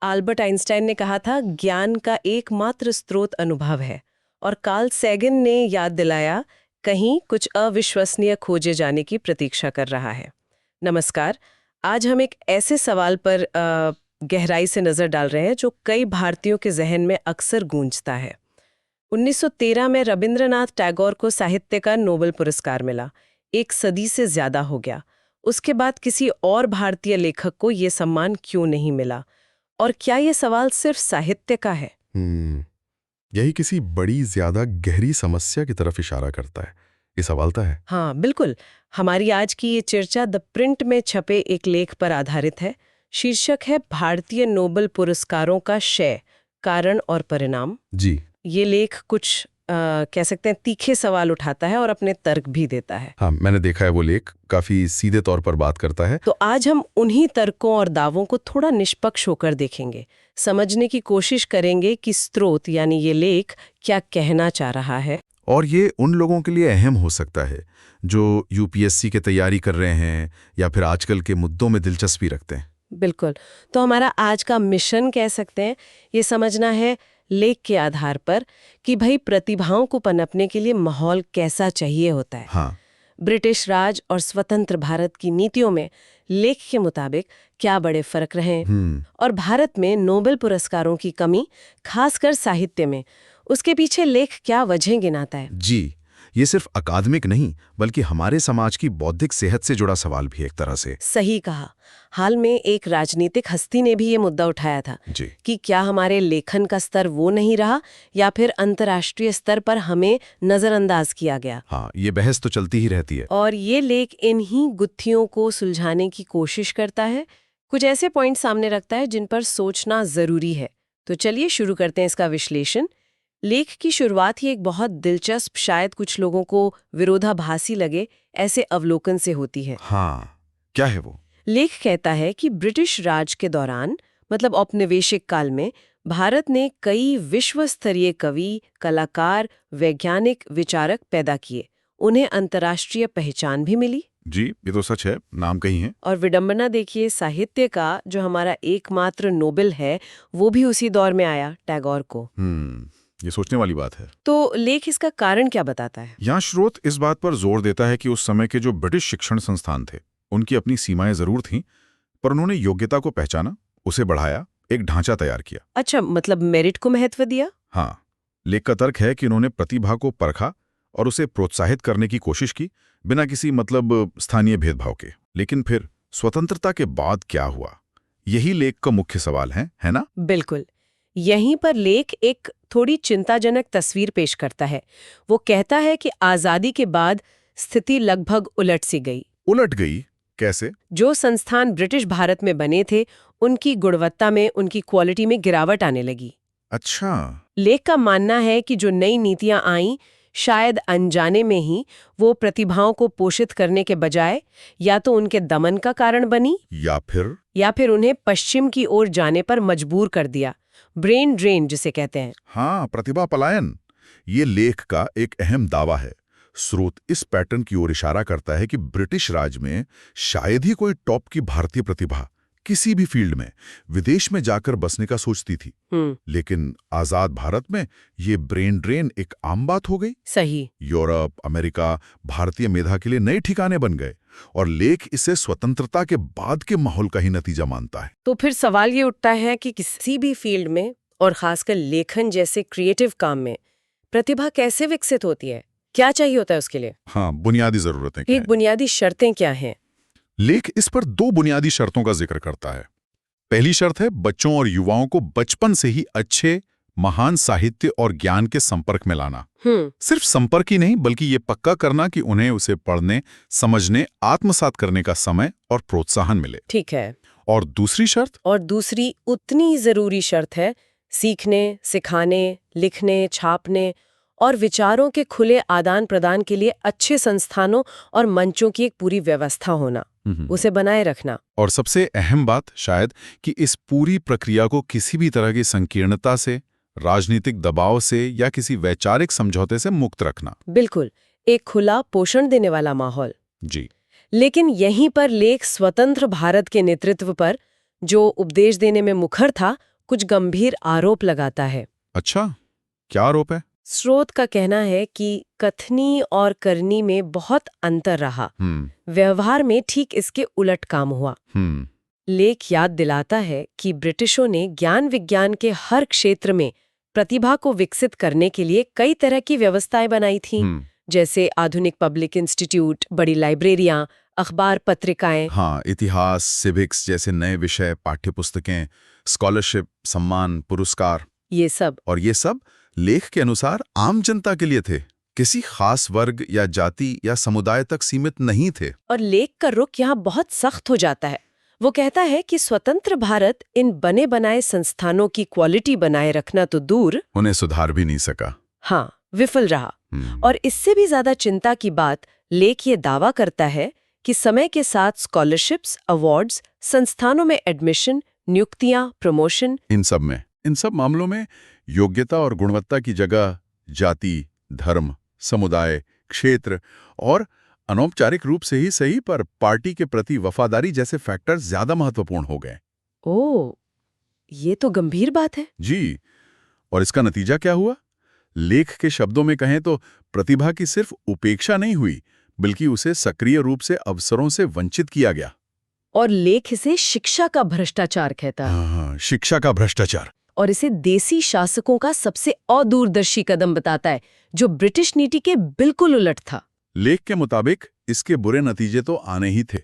Albert Einstein ने कहा था ज्ञान का एकमात्र स्रोत अनुभव है, और कार्ल सैगन ने याद दिलाया कहीं कुछ अविश्वसनीय खोजे जाने की प्रतीक्षा कर रहा है। नमस्कार। आज हम एक ऐसे सवाल पर गहराई से नजर डाल रहे हैं जो कई भारतीयों के जहन में अक्सर गूंजता है। 1913 में रविंद्रनाथ टैगोर को साहित्य का नोबेल पुरस्कार मिला। एक सदी से ज्यादा हो गया। उसके बाद किसी और भारतीय लेखक को ये सम्मान क्यों नहीं मिला? और क्या ये सवाल सिर्फ साहित्य का है? यही किसी बड़ी ज्यादा गहरी समस्या की तरफ इशारा करता है। ये सवाल तो है। हाँ, बिल्कुल। हमारी आज की ये चर्चा द प्रिंट में छपे एक लेख पर आधारित है। शीर्षक है भारतीय नोबेल पुरस्कारों का क्षय, कारण और परिणाम। जी। ये लेख कुछ कह सकते हैं तीखे सवाल उठाता है और अपने तर्क भी देता है। हाँ, मैंने देखा है वो लेख काफी सीधे तौर पर बात करता है। तो आज हम उन्हीं तर्कों और दावों को थोड़ा निष्पक्ष होकर देखेंगे, समझने की कोशिश करेंगे कि स्रोत यानी ये लेख क्या कहना चाह रहा है। और ये उन लोगों के लिए अहम हो सकता है जो यूपीएससी की तैयारी कर रहे हैं या फिर आजकल के मुद्दों में दिलचस्पी रखते हैं। बिल्कुल। तो हमारा आज का मिशन कह सकते हैं, ये समझना है लेख के आधार पर कि भाई प्रतिभाओं को पनपने के लिए माहौल कैसा चाहिए होता है। हाँ। ब्रिटिश राज और स्वतंत्र भारत की नीतियों में लेख के मुताबिक क्या बड़े फर्क रहे, और भारत में नोबेल पुरस्कारों की कमी, खासकर साहित्य में, उसके पीछे लेख क्या वजह गिनाता है। जी, ये सिर्फ अकादमिक नहीं बल्कि हमारे समाज की बौद्धिक सेहत से जुड़ा सवाल भी एक तरह से। सही कहा। हाल में एक राजनीतिक हस्ती ने भी ये मुद्दा उठाया था जी। कि क्या हमारे लेखन का स्तर वो नहीं रहा या फिर अंतर्राष्ट्रीय स्तर पर हमें नजरअंदाज किया गया। हाँ, ये बहस तो चलती ही रहती है। और ये लेख इन्हीं गुत्थियों को सुलझाने की कोशिश करता है, कुछ ऐसे पॉइंट सामने रखता है जिन पर सोचना जरूरी है। तो चलिए शुरू करते हैं इसका विश्लेषण। लेख की शुरुआत ही एक बहुत दिलचस्प, शायद कुछ लोगों को विरोधाभासी लगे ऐसे अवलोकन से होती है। हाँ, क्या है वो? लेख कहता है कि ब्रिटिश राज के दौरान, मतलब औपनिवेशिक काल में, भारत ने कई विश्व स्तरीय कवि, कलाकार, वैज्ञानिक, विचारक पैदा किए। उन्हें अंतर्राष्ट्रीय पहचान भी मिली। जी, ये तो सच है, नाम कहीं है। और विडंबना देखिए, साहित्य का जो हमारा एकमात्र नोबेल है वो भी उसी दौर में आया, टैगोर को। ये सोचने वाली बात है। तो लेख इसका कारण क्या बताता है? यहाँ स्रोत इस बात पर जोर देता है कि उस समय के जो ब्रिटिश शिक्षण संस्थान थे उनकी अपनी सीमाएं जरूर थीं, पर उन्होंने योग्यता को पहचाना, उसे बढ़ाया, एक ढांचा तैयार किया। अच्छा, मतलब मेरिट को महत्व दिया। हाँ, लेख का तर्क है कि उन्होंने प्रतिभा को परखा और उसे प्रोत्साहित करने की कोशिश की, बिना किसी स्थानीय भेदभाव के। लेकिन फिर स्वतंत्रता के बाद क्या हुआ, यही लेख का मुख्य सवाल है ना? बिल्कुल। यहीं पर लेख एक थोड़ी चिंताजनक तस्वीर पेश करता है। वो कहता है कि आजादी के बाद स्थिति लगभग उलट सी गई। उलट गई? कैसे? जो संस्थान ब्रिटिश भारत में बने थे, उनकी गुणवत्ता में, उनकी क्वालिटी में गिरावट आने लगी। अच्छा। लेख का मानना है कि जो नई नीतियां आईं, शायद अनजाने में ही वो प्रतिभाओं को पोषित करने के बजाय या तो उनके दमन का कारण बनी या फिर उन्हें पश्चिम की ओर जाने पर मजबूर कर दिया। ब्रेन ड्रेन जिसे कहते हैं। हाँ, प्रतिभा पलायन। ये लेख का एक अहम दावा है। स्रोत इस पैटर्न की ओर इशारा करता है कि ब्रिटिश राज में शायद ही कोई टॉप की भारतीय प्रतिभा किसी भी फील्ड में विदेश में जाकर बसने का सोचती थी। लेकिन आजाद भारत में ये ब्रेन ड्रेन एक आम बात हो गई। सही। यूरोप, अमेरिका भारतीय मेधा के लिए नए ठिकाने बन गए, और लेख इसे स्वतंत्रता के बाद के माहौल का ही नतीजा मानता है। तो फिर सवाल ये उठता है कि किसी भी फील्ड में, और खासकर लेखन जैसे क्रिएटिव काम में, प्रतिभा कैसे विकसित होती है? क्या चाहिए होता है उसके लिए? हाँ, बुनियादी जरूरतें क्या एक हैं? बुनियादी शर्तें क्या हैं? लेख इस पर दो बुनियादी शर्तों का जिक्र करता है। पहली शर्त है बच्चों और युवाओं को बचपन से ही अच्छे, महान साहित्य और ज्ञान के संपर्क में लाना। सिर्फ संपर्क ही नहीं, बल्कि ये पक्का करना कि उन्हें उसे पढ़ने, समझने, आत्मसात करने का समय और प्रोत्साहन मिले। ठीक है। और दूसरी शर्त? और दूसरी उतनी ही जरूरी शर्त है सीखने, सिखाने, लिखने, छापने और विचारों के खुले आदान प्रदान के लिए अच्छे संस्थानों और मंचों की एक पूरी व्यवस्था होना, उसे बनाए रखना। और सबसे अहम बात शायद कि इस पूरी प्रक्रिया को किसी भी तरह की संकीर्णता से, राजनीतिक दबाव से या किसी वैचारिक समझौते से मुक्त रखना। बिल्कुल, एक खुला, पोषण देने वाला माहौल। जी। लेकिन यहीं पर लेख स्वतंत्र भारत के नेतृत्व पर, जो उपदेश देने में मुखर था, कुछ गंभीर आरोप लगाता है। अच्छा, क्या आरोप है? स्रोत का कहना है कि कथनी और करनी में बहुत अंतर रहा। हम्म। व्यवहार में ठीक इसके उलट काम हुआ। हम्म। लेख याद दिलाता है कि ब्रिटिशों ने ज्ञान विज्ञान के हर क्षेत्र में प्रतिभा को विकसित करने के लिए कई तरह की व्यवस्थाएं बनाई थीं, जैसे आधुनिक पब्लिक इंस्टीट्यूट, बड़ी लाइब्रेरियां, अखबार पत्रिकाएं। हाँ, इतिहास, सिविक्स जैसे नए विषय, पाठ्यपुस्तकें, स्कॉलरशिप, सम्मान, पुरस्कार। ये सब और ये सब लेख के अनुसार आम जनता के लिए थे, किसी खास वर्ग या जाति या समुदाय तक सीमित नहीं थे। और लेख का रुख यहाँ बहुत सख्त हो जाता है। वो कहता है कि स्वतंत्र भारत इन बने बनाए संस्थानों की क्वालिटी बनाए रखना तो दूर, उन्हें सुधार भी नहीं सका। हाँ, विफल रहा। और इससे भी ज्यादा चिंता की बात, लेख ये दावा करता है कि समय के साथ स्कॉलरशिप्स, अवार्ड्स, संस्थानों में एडमिशन, नियुक्तियां, प्रमोशन, इन सब मामलों में योग्यता और गुणवत्ता की जगह जाति, धर्म, समुदाय, क्षेत्र और अनौपचारिक रूप से ही सही पर पार्टी के प्रति वफादारी जैसे फैक्टर्स ज्यादा महत्वपूर्ण हो गए। ओह, ये तो गंभीर बात है। जी, और इसका नतीजा क्या हुआ? लेख के शब्दों में कहें तो प्रतिभा की सिर्फ उपेक्षा नहीं हुई, बल्कि उसे सक्रिय रूप से अवसरों से वंचित किया गया। और लेख इसे शिक्षा का भ्रष्टाचार कहता है। हाँ, शिक्षा का भ्रष्टाचार। और इसे देसी शासकों का सबसे अदूरदर्शी कदम बताता है, जो ब्रिटिश नीति के बिल्कुल उलट था। लेख के मुताबिक इसके बुरे नतीजे तो आने ही थे।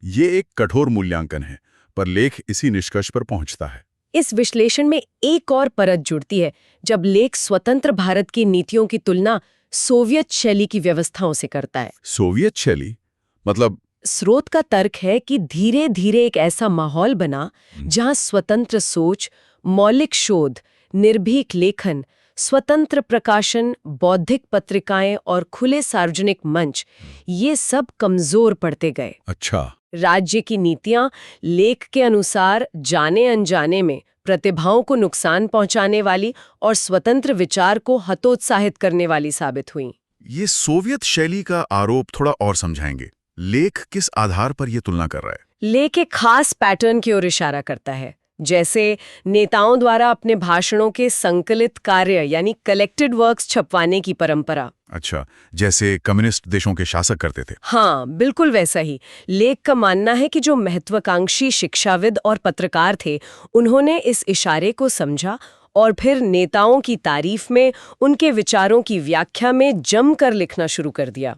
ये एक कठोर मूल्यांकन है, पर लेख इसी निष्कर्ष पर पहुंचता है। इस विश्लेषण में एक और परत जुड़ती है, जब लेख स्वतंत्र भारत की नीतियों की तुलना सोवियत शैली की व्यवस्थाओं से करता है। सोवियत शैली मतलब? स्रोत का तर्क है कि धीरे धीरे एक ऐसा माहौल बना जहां स्वतंत्र सोच, मौलिक शोध, निर्भीक लेखन, स्वतंत्र प्रकाशन, बौद्धिक पत्रिकाएं और खुले सार्वजनिक मंच, ये सब कमजोर पड़ते गए। अच्छा। राज्य की नीतियां लेख के अनुसार जाने अनजाने में प्रतिभाओं को नुकसान पहुंचाने वाली और स्वतंत्र विचार को हतोत्साहित करने वाली साबित हुई। ये सोवियत शैली का आरोप थोड़ा और समझाएंगे। लेख किस आधार पर यह तुलना कर रहा है? लेख एक खास पैटर्न की ओर इशारा करता है, जैसे नेताओं द्वारा अपने भाषणों के संकलित कार्य यानी कलेक्टेड वर्क्स छपवाने की परंपरा। अच्छा, जैसे कम्युनिस्ट देशों के शासक करते थे। हाँ, बिल्कुल वैसा ही। लेख का मानना है कि जो महत्वाकांक्षी शिक्षाविद और पत्रकार थे, उन्होंने इस इशारे को समझा और फिर नेताओं की तारीफ में, उनके विचारों की व्याख्या में जमकर लिखना शुरू कर दिया।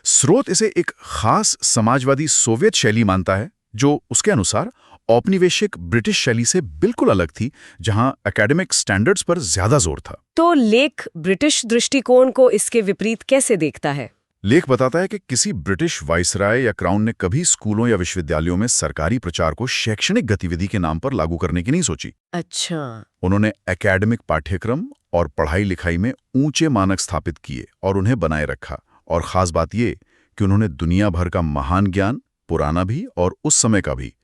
स्रोत इसे एक खास समाजवादी सोवियत शैली मानता है, जो उसके अनुसार औपनिवेशिक ब्रिटिश शैली से बिल्कुल अलग थी, जहां एकेडमिक स्टैंडर्ड्स पर ज्यादा जोर था। तो लेख ब्रिटिश दृष्टिकोण को इसके विपरीत कैसे देखता है? लेख बताता है कि किसी ब्रिटिश वाइसराय या क्राउन ने कभी स्कूलों या विश्वविद्यालयों में सरकारी प्रचार को शैक्षणिक गतिविधि के नाम पर लागू करने की नहीं सोची। अच्छा। उन्होंने एकेडमिक पाठ्यक्रम और पढ़ाई लिखाई में ऊंचे मानक स्थापित किए और उन्हें बनाए रखा। और खास बात ये कि उन्होंने दुनिया भर का महान ज्ञान, पुराना भी और उस समय का भी,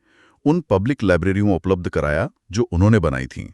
उन पब्लिक लाइब्रेरियों में उपलब्ध कराया जो उन्होंने बनाई थीं।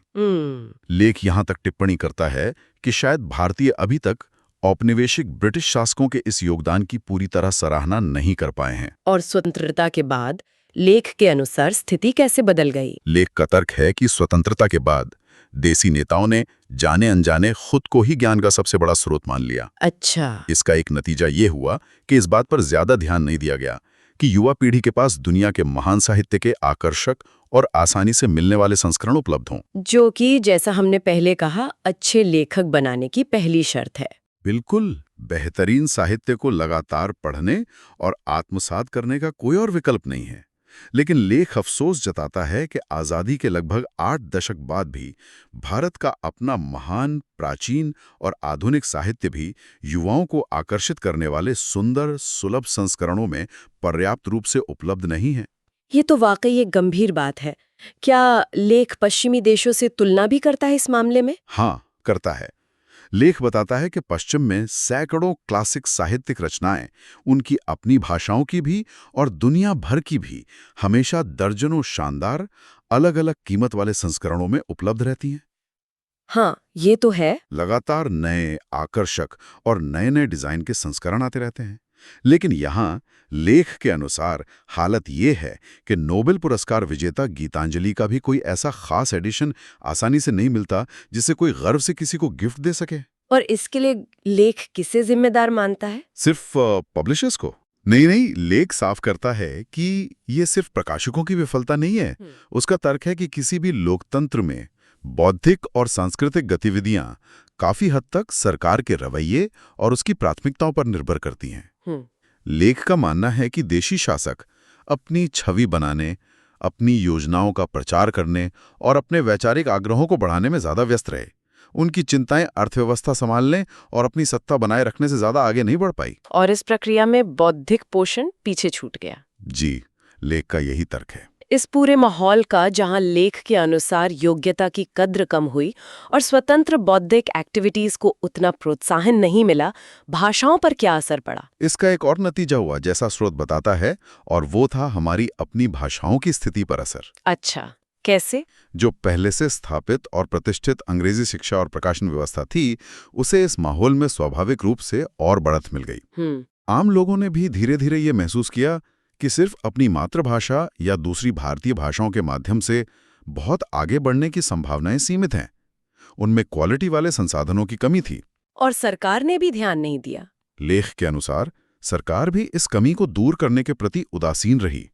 लेख यहां तक टिप्पणी करता है कि शायद भारतीय अभी तक औपनिवेशिक ब्रिटिश शासकों के इस योगदान की पूरी तरह सराहना नहीं कर पाए हैं। और स्वतंत्रता के बाद लेख के अनुसार स्थिति कैसे बदल गई? लेख का तर्क है कि स्वतंत्रता के बाद देसी नेताओं ने जाने अनजाने खुद को ही ज्ञान का सबसे बड़ा स्रोत मान लिया। अच्छा। इसका एक नतीजा ये हुआ कि इस बात पर ज्यादा ध्यान नहीं दिया गया कि युवा पीढ़ी के पास दुनिया के महान साहित्य के आकर्षक और आसानी से मिलने वाले संस्करण उपलब्ध हों, जो कि जैसा हमने पहले कहा, अच्छे लेखक बनाने की पहली शर्त है। बिल्कुल, बेहतरीन साहित्य को लगातार पढ़ने और आत्मसात करने का कोई और विकल्प नहीं है। लेकिन लेख अफसोस जताता है कि आज़ादी के लगभग 8 दशक बाद भी भारत का अपना महान, प्राचीन और आधुनिक साहित्य भी युवाओं को आकर्षित करने वाले सुंदर, सुलभ संस्करणों में पर्याप्त रूप से उपलब्ध नहीं है। ये तो वाकई एक गंभीर बात है। क्या लेख पश्चिमी देशों से तुलना भी करता है इस मामले में? हाँ, करता है। लेख बताता है कि पश्चिम में सैकड़ों क्लासिक साहित्यिक रचनाएं, उनकी अपनी भाषाओं की भी और दुनिया भर की भी, हमेशा दर्जनों शानदार, अलग-अलग कीमत वाले संस्करणों में उपलब्ध रहती हैं। हाँ, ये तो है। लगातार नए, आकर्षक और नए-नए डिजाइन के संस्करण आते रहते हैं। लेकिन यहाँ लेख के अनुसार हालत ये है कि नोबेल पुरस्कार विजेता गीतांजलि का भी कोई ऐसा खास एडिशन आसानी से नहीं मिलता जिसे कोई गर्व से किसी को गिफ्ट दे सके। और इसके लिए लेख किसे जिम्मेदार मानता है? सिर्फ पब्लिशर्स को? नहीं, लेख साफ करता है कि ये सिर्फ प्रकाशकों की विफलता नहीं है। उसका तर्क है कि किसी भी लोकतंत्र में बौद्धिक और सांस्कृतिक गतिविधियां काफी हद तक सरकार के रवैये और उसकी प्राथमिकताओं पर निर्भर करती हैं। लेख का मानना है कि देशी शासक अपनी छवि बनाने, अपनी योजनाओं का प्रचार करने और अपने वैचारिक आग्रहों को बढ़ाने में ज्यादा व्यस्त रहे। उनकी चिंताएं अर्थव्यवस्था संभालने और अपनी सत्ता बनाए रखने से ज्यादा आगे नहीं बढ़ पाई। और इस प्रक्रिया में बौद्धिक पोषण पीछे छूट गया। जी, लेख का यही तर्क है। इस पूरे माहौल का, जहां लेख के अनुसार योग्यता की कद्र कम हुई और स्वतंत्र बौद्धिक एक्टिविटीज को उतना प्रोत्साहन नहीं मिला, भाषाओं पर क्या असर पड़ा? इसका एक और नतीजा हुआ, जैसा स्रोत बताता है, और वो था हमारी अपनी भाषाओं की स्थिति पर असर। अच्छा, कैसे? जो पहले से स्थापित और प्रतिष्ठित अंग्रेजी शिक्षा और प्रकाशन व्यवस्था थी, उसे इस माहौल में स्वाभाविक रूप से और बढ़त मिल गई। आम लोगों ने भी धीरे धीरे ये महसूस किया कि सिर्फ अपनी मातृभाषा या दूसरी भारतीय भाषाओं के माध्यम से बहुत आगे बढ़ने की संभावनाएं सीमित हैं। उनमें क्वालिटी वाले संसाधनों की कमी थी। और सरकार ने भी ध्यान नहीं दिया। लेख के अनुसार सरकार भी इस कमी को दूर करने के प्रति उदासीन रही।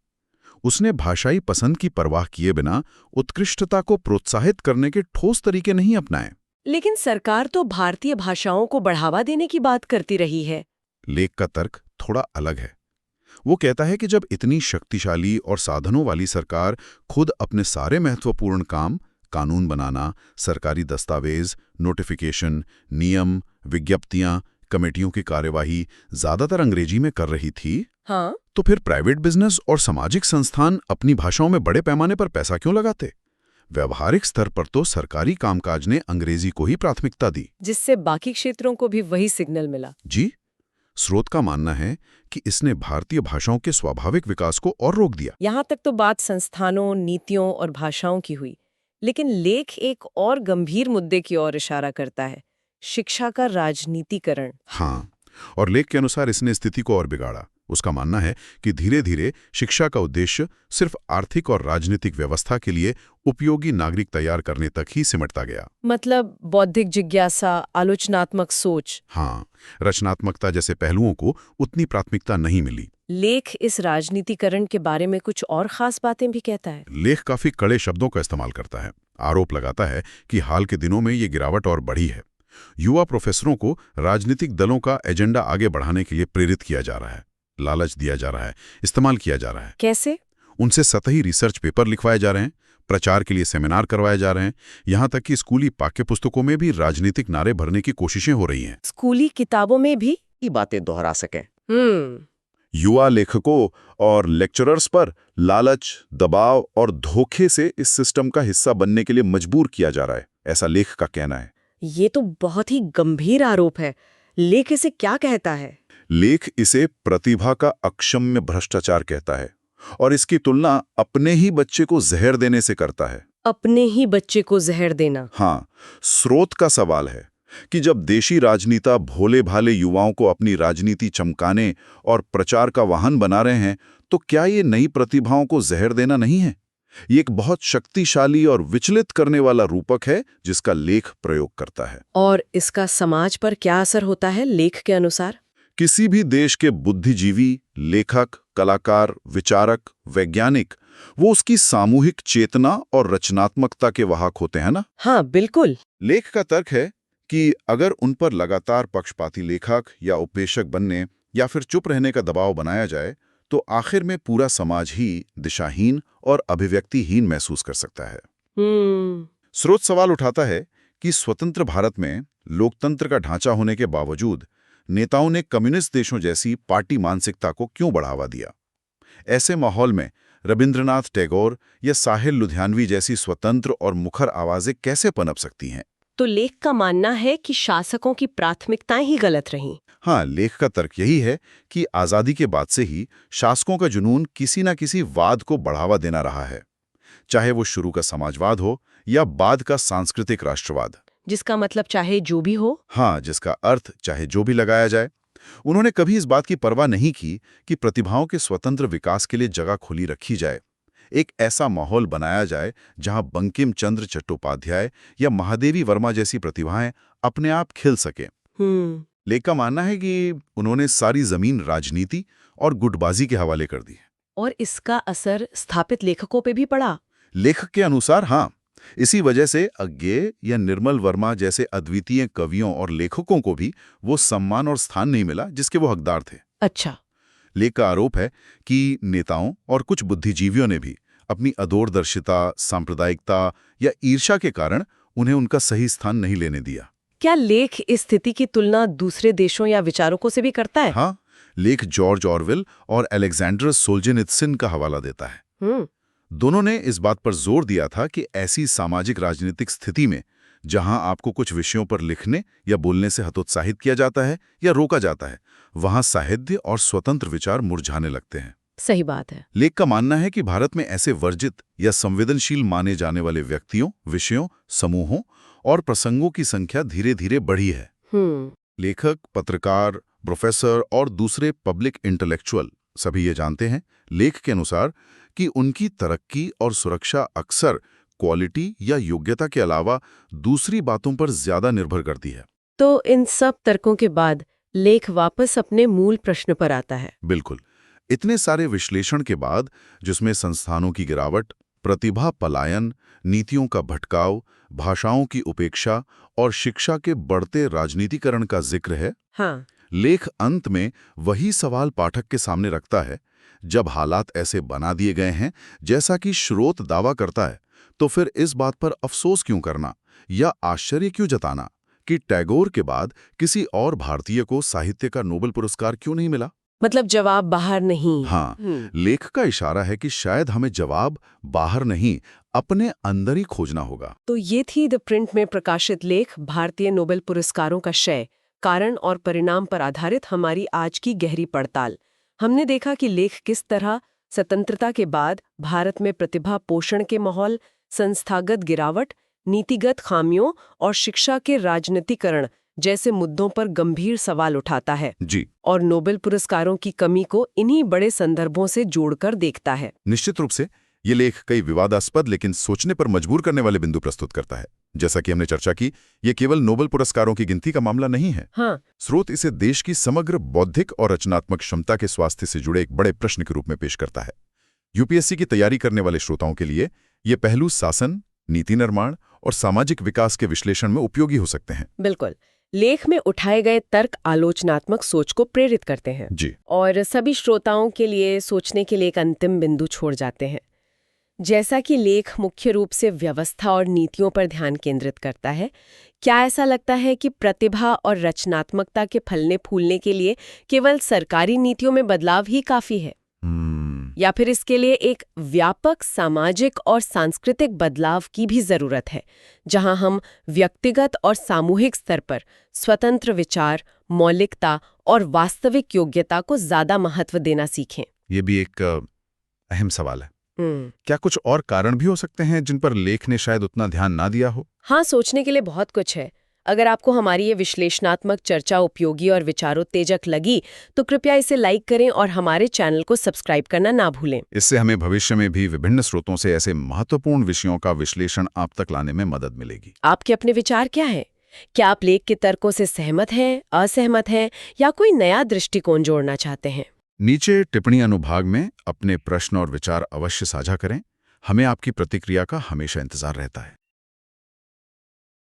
उसने भाषाई पसंद की परवाह किए बिना उत्कृष्टता को प्रोत्साहित करने के ठोस तरीके नहीं अपनाए। लेकिन सरकार तो भारतीय भाषाओं को बढ़ावा देने की बात करती रही है। लेख का तर्क थोड़ा अलग है। वो कहता है कि जब इतनी शक्तिशाली और साधनों वाली सरकार खुद अपने सारे महत्वपूर्ण काम, कानून बनाना, सरकारी दस्तावेज, नोटिफिकेशन, नियम, विज्ञप्तियां, कमेटियों की कार्यवाही ज्यादातर अंग्रेजी में कर रही थी, हाँ, तो फिर प्राइवेट बिजनेस और सामाजिक संस्थान अपनी भाषाओं में बड़े पैमाने पर पैसा क्यों लगाते? व्यवहारिक स्तर पर तो सरकारी कामकाज ने अंग्रेजी को ही प्राथमिकता दी, जिससे बाकी क्षेत्रों को भी वही सिग्नल मिला। जी, स्रोत का मानना है कि इसने भारतीय भाषाओं के स्वाभाविक विकास को और रोक दिया। यहाँ तक तो बात संस्थानों, नीतियों और भाषाओं की हुई, लेकिन लेख एक और गंभीर मुद्दे की ओर इशारा करता है, शिक्षा का राजनीतिकरण। हाँ, और लेख के अनुसार इसने स्थिति को और बिगाड़ा। उसका मानना है कि धीरे धीरे शिक्षा का उद्देश्य सिर्फ आर्थिक और राजनीतिक व्यवस्था के लिए उपयोगी नागरिक तैयार करने तक ही सिमटता गया। मतलब बौद्धिक जिज्ञासा, आलोचनात्मक सोच। हाँ, रचनात्मकता जैसे पहलुओं को उतनी प्राथमिकता नहीं मिली। लेख इस राजनीतिकरण के बारे में कुछ और खास बातें भी कहता है। लेख काफी कड़े शब्दों का इस्तेमाल करता है। आरोप लगाता है कि हाल के दिनों में ये गिरावट और बढ़ी है। युवा प्रोफेसरों को राजनीतिक दलों का एजेंडा आगे बढ़ाने के लिए प्रेरित किया जा रहा है, लालच दिया जा रहा है, इस्तेमाल किया जा रहा है। कैसे? उनसे सतही रिसर्च पेपर लिखवाए जा रहे हैं, प्रचार के लिए सेमिनार करवाए जा रहे हैं, यहाँ तक कि स्कूली पाठ्यपुस्तकों में भी राजनीतिक नारे भरने की कोशिशें हो रही हैं। स्कूली किताबों में भी ये बातें दोहरा सकें। युवा लेखकों और लेक्चरर्स पर लालच, दबाव और धोखे से इस सिस्टम का हिस्सा बनने के लिए मजबूर किया जा रहा है, ऐसा लेख का कहना है। ये तो बहुत ही गंभीर आरोप है। लेख इसे क्या कहता है? लेख इसे प्रतिभा का अक्षम्य भ्रष्टाचार कहता है और इसकी तुलना अपने ही बच्चे को जहर देने से करता है। अपने ही बच्चे को जहर देना? हाँ, स्रोत का सवाल है कि जब देशी राजनेता भोले भाले युवाओं को अपनी राजनीति चमकाने और प्रचार का वाहन बना रहे हैं, तो क्या ये नई प्रतिभाओं को जहर देना नहीं है? ये एक बहुत शक्तिशाली और विचलित करने वाला रूपक है जिसका लेख प्रयोग करता है। और इसका समाज पर क्या असर होता है लेख के अनुसार? किसी भी देश के बुद्धिजीवी, लेखक, कलाकार, विचारक, वैज्ञानिक, वो उसकी सामूहिक चेतना और रचनात्मकता के वाहक होते हैं ना? हाँ, बिल्कुल। लेख का तर्क है कि अगर उन पर लगातार पक्षपाती लेखक या उपदेशक बनने या फिर चुप रहने का दबाव बनाया जाए, तो आखिर में पूरा समाज ही दिशाहीन और अभिव्यक्तिहीन महसूस कर सकता है। स्रोत सवाल उठाता है कि स्वतंत्र भारत में लोकतंत्र का ढांचा होने के बावजूद नेताओं ने कम्युनिस्ट देशों जैसी पार्टी मानसिकता को क्यों बढ़ावा दिया? ऐसे माहौल में रविंद्रनाथ टैगोर या साहिल लुधियानवी जैसी स्वतंत्र और मुखर आवाजें कैसे पनप सकती हैं? तो लेख का मानना है कि शासकों की प्राथमिकताएं ही गलत रहीं। हाँ, लेख का तर्क यही है कि आजादी के बाद से ही शासकों का जुनून किसी न किसी वाद को बढ़ावा देना रहा है, चाहे वो शुरू का समाजवाद हो या बाद का सांस्कृतिक राष्ट्रवाद। जिसका मतलब चाहे जो भी हो। हाँ, जिसका अर्थ चाहे जो भी लगाया जाए। उन्होंने कभी इस बात की परवाह नहीं की कि प्रतिभाओं के स्वतंत्र विकास के लिए जगह खुली रखी जाए, एक ऐसा माहौल बनाया जाए जहां बंकिम चंद्र चट्टोपाध्याय या महादेवी वर्मा जैसी प्रतिभाएं अपने आप खिल सकें। लेख का मानना है कि उन्होंने सारी जमीन राजनीति और गुटबाजी के हवाले कर दी। और इसका असर स्थापित लेखकों पे भी पड़ा। लेखक के अनुसार हाँ, इसी वजह से अज्ञेय या निर्मल वर्मा जैसे अद्वितीय कवियों और लेखकों को भी वो सम्मान और स्थान नहीं मिला जिसके वो हकदार थे। अच्छा। लेख का आरोप है कि नेताओं और कुछ बुद्धिजीवियों ने भी अपनी अदूरदर्शिता, सांप्रदायिकता या ईर्ष्या के कारण उन्हें उनका सही स्थान नहीं लेने दिया। क्या लेख इस स्थिति की तुलना दूसरे देशों या विचारकों से भी करता है? हाँ, लेख जॉर्ज ऑरवेल और अलेक्जेंडर सोल्जेनित्सिन का हवाला देता है। दोनों ने इस बात पर जोर दिया था कि ऐसी सामाजिक राजनीतिक स्थिति में जहां आपको कुछ विषयों पर लिखने या बोलने से हतोत्साहित किया जाता है या रोका जाता है, वहां साहित्य और स्वतंत्र विचार मुरझाने लगते हैं। सही बात है। लेख का मानना है कि भारत में ऐसे वर्जित या संवेदनशील माने जाने वाले व्यक्तियों, विषयों, समूहों और प्रसंगों की संख्या धीरे धीरे बढ़ी है। लेखक, पत्रकार, प्रोफेसर और दूसरे पब्लिक इंटेलेक्चुअल सभी ये जानते हैं, लेख के अनुसार, कि उनकी तरक्की और सुरक्षा अक्सर क्वालिटी या योग्यता के अलावा दूसरी बातों पर ज्यादा निर्भर करती है। तो इन सब तर्कों के बाद लेख वापस अपने मूल प्रश्न पर आता है। बिल्कुल। इतने सारे विश्लेषण के बाद, जिसमें संस्थानों की गिरावट, प्रतिभा पलायन, नीतियों का भटकाव, भाषाओं की उपेक्षा और शिक्षा के बढ़ते राजनीतिकरण का जिक्र है, हाँ। लेख अंत में वही सवाल पाठक के सामने रखता है, जब हालात ऐसे बना दिए गए हैं जैसा कि स्रोत दावा करता है, तो फिर इस बात पर अफसोस क्यों करना या आश्चर्य क्यों जताना कि टैगोर के बाद किसी और भारतीय को साहित्य का नोबेल पुरस्कार क्यों नहीं मिला? मतलब जवाब बाहर नहीं। हाँ, लेख का इशारा है कि शायद हमें जवाब बाहर नहीं, अपने अंदर ही खोजना होगा। तो ये थी द प्रिंट में प्रकाशित लेख, भारतीय नोबेल पुरस्कारों का क्षय, कारण और परिणाम पर आधारित हमारी आज की गहरी पड़ताल। हमने देखा कि लेख किस तरह स्वतंत्रता के बाद भारत में प्रतिभा पोषण के माहौल, संस्थागत गिरावट, नीतिगत खामियों और शिक्षा के राजनीतिकरण जैसे मुद्दों पर गंभीर सवाल उठाता है जी, और नोबेल पुरस्कारों की कमी को इन्हीं बड़े संदर्भों से जोड़कर देखता है। निश्चित रूप से ये लेख कई विवादास्पद लेकिन सोचने पर मजबूर करने वाले बिंदु प्रस्तुत करता है। जैसा कि हमने चर्चा की, ये केवल नोबेल पुरस्कारों की गिनती का मामला नहीं है। हाँ। स्रोत इसे देश की समग्र बौद्धिक और रचनात्मक क्षमता के स्वास्थ्य से जुड़े एक बड़े प्रश्न के रूप में पेश करता है। यूपीएससी की तैयारी करने वाले श्रोताओं के लिए ये पहलू शासन, नीति निर्माण और सामाजिक विकास के विश्लेषण में उपयोगी हो सकते हैं। बिल्कुल। लेख में उठाए गए तर्क आलोचनात्मक सोच को प्रेरित करते हैं जी, और सभी श्रोताओं के लिए सोचने के लिए एक अंतिम बिंदु छोड़ जाते हैं। जैसा कि लेख मुख्य रूप से व्यवस्था और नीतियों पर ध्यान केंद्रित करता है, क्या ऐसा लगता है कि प्रतिभा और रचनात्मकता के फलने फूलने के लिए केवल सरकारी नीतियों में बदलाव ही काफी है, या फिर इसके लिए एक व्यापक सामाजिक और सांस्कृतिक बदलाव की भी जरूरत है, जहां हम व्यक्तिगत और सामूहिक स्तर पर स्वतंत्र विचार, मौलिकता और वास्तविक योग्यता को ज्यादा महत्व देना सीखें? ये भी एक अहम सवाल है। क्या कुछ और कारण भी हो सकते हैं जिन पर लेख ने शायद उतना ध्यान ना दिया हो? हाँ, सोचने के लिए बहुत कुछ है। अगर आपको हमारी ये विश्लेषणात्मक चर्चा उपयोगी और विचारोत्तेजक लगी तो कृपया इसे लाइक करें और हमारे चैनल को सब्सक्राइब करना ना भूलें। इससे हमें भविष्य में भी विभिन्न स्रोतों से ऐसे महत्वपूर्ण विषयों का विश्लेषण आप तक लाने में मदद मिलेगी। आपके अपने विचार क्या है? क्या आप लेख के तर्कों से सहमत हैं, असहमत हैं या कोई नया दृष्टिकोण जोड़ना चाहते हैं? नीचे टिप्पणी अनुभाग में अपने प्रश्न और विचार अवश्य साझा करें। हमें आपकी प्रतिक्रिया का हमेशा इंतजार रहता है।